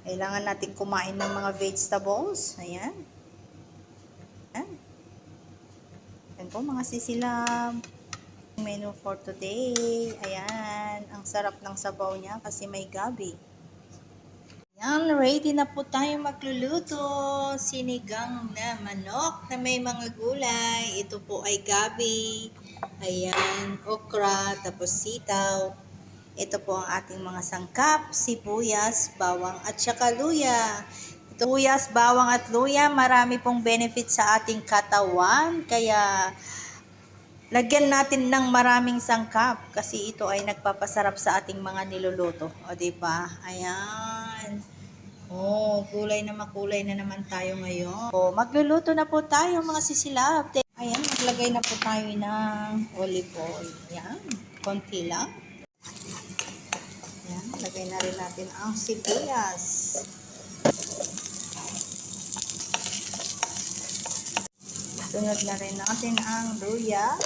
Kailangan natin kumain ng mga vegetables. Ayan. Ayan. Ayan po mga sisilab. Menu for today. Ayan. Ang sarap ng sabaw niya kasi may gabi. Ayan. Ready na po tayo magluluto. Sinigang na manok na may mga gulay. Ito po ay gabi. Ayan. Okra. Tapos sitaw. Ito po ang ating mga sangkap, sibuyas, bawang at saka luya. Ito, sibuyas, bawang at luya, marami pong benefit sa ating katawan. Kaya lagyan natin ng maraming sangkap kasi ito ay nagpapasarap sa ating mga niluluto. O diba? Ayan. Oh, gulay na makulay na naman tayo ngayon. O, magluluto na po tayo mga sisilab. Ayan, maglagay na po tayo ng olive oil. Ayan, konti lang. Ayan, lagay na rin natin ang sibuyas. Sunod na rin natin ang luya.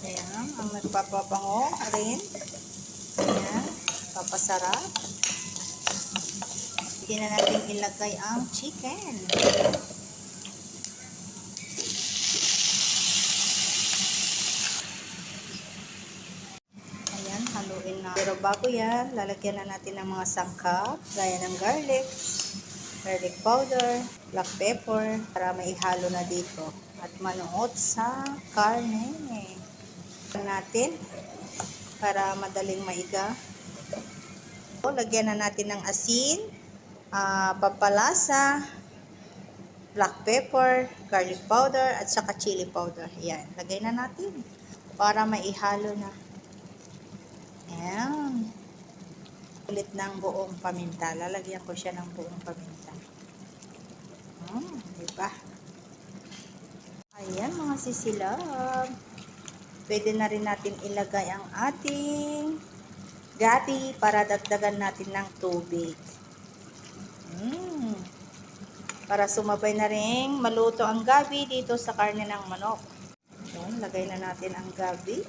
Ayan, ang nagpapabango rin. Ayan, papasarap. Hindi na natin ilagay ang chicken. Ayan, haluin na. Pero bago yan, lalagyan na natin ng mga sangkap, gaya ng garlic powder, black pepper, para maihalo na dito. At manuot sa karne. Natin para madaling maiga. Lagyan na natin ng asin, pampalasa, black pepper, garlic powder, at saka chili powder. Ayan, lagay na natin para maihalo na. Ayan. Ulit ng buong paminta. Lalagyan ko siya ng buong paminta. Diba? Ayan mga sisilab. Pwede na rin natin ilagay ang ating gabi para dagdagan natin ng tubig. Para sumabay na rin maluto ang gabi dito sa karne ng manok. Ayan, lagay na natin ang gabi.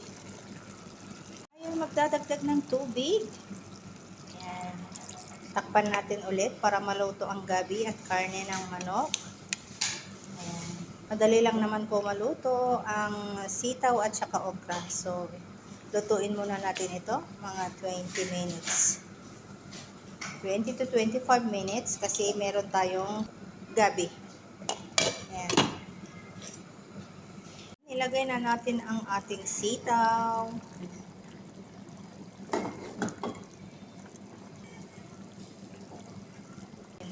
Ayan, magdadagdag ng tubig. Ayan. Takpan natin ulit para maluto ang gabi at karne ng manok. Ayan. Madali lang naman po maluto ang sitaw at saka okra. So, lutuin muna natin ito mga 20 minutes. 20 to 25 minutes kasi meron tayong gabi. Ayan. Ilagay na natin ang ating sitaw.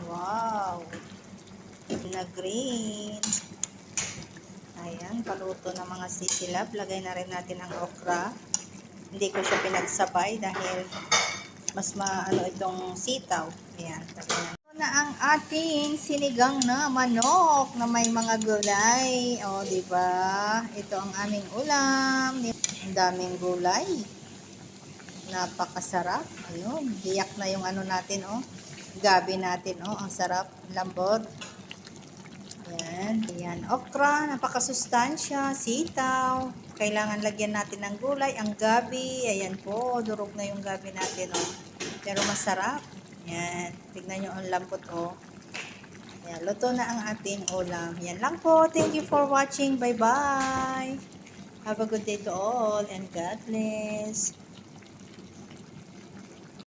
Wow! Na green. Ayan, paluto ng mga sisilab. Lagay na rin natin ang okra. Hindi ko siya pinagsabay dahil mas maano itong sitaw. Ayan. Ito na ang ating sinigang na manok na may mga gulay. O, diba? Ito ang aming ulam. Ang daming gulay. Napakasarap. Ayun, hiyak na yung ano natin, oh. Gabi natin, oh. Ang sarap. Lambot. Ayan. Ayan. Okra, napakasustansya. Sitaw. Kailangan lagyan natin ng gulay. Ang gabi. Ayan po. Durog na yung gabi natin, oh. Pero masarap. Ayan. Tignan nyo ang lambot, oh. Ayan. Luto na ang ating ulam. Ayan lang po. Thank you for watching. Bye-bye. Have a good day to all and God bless.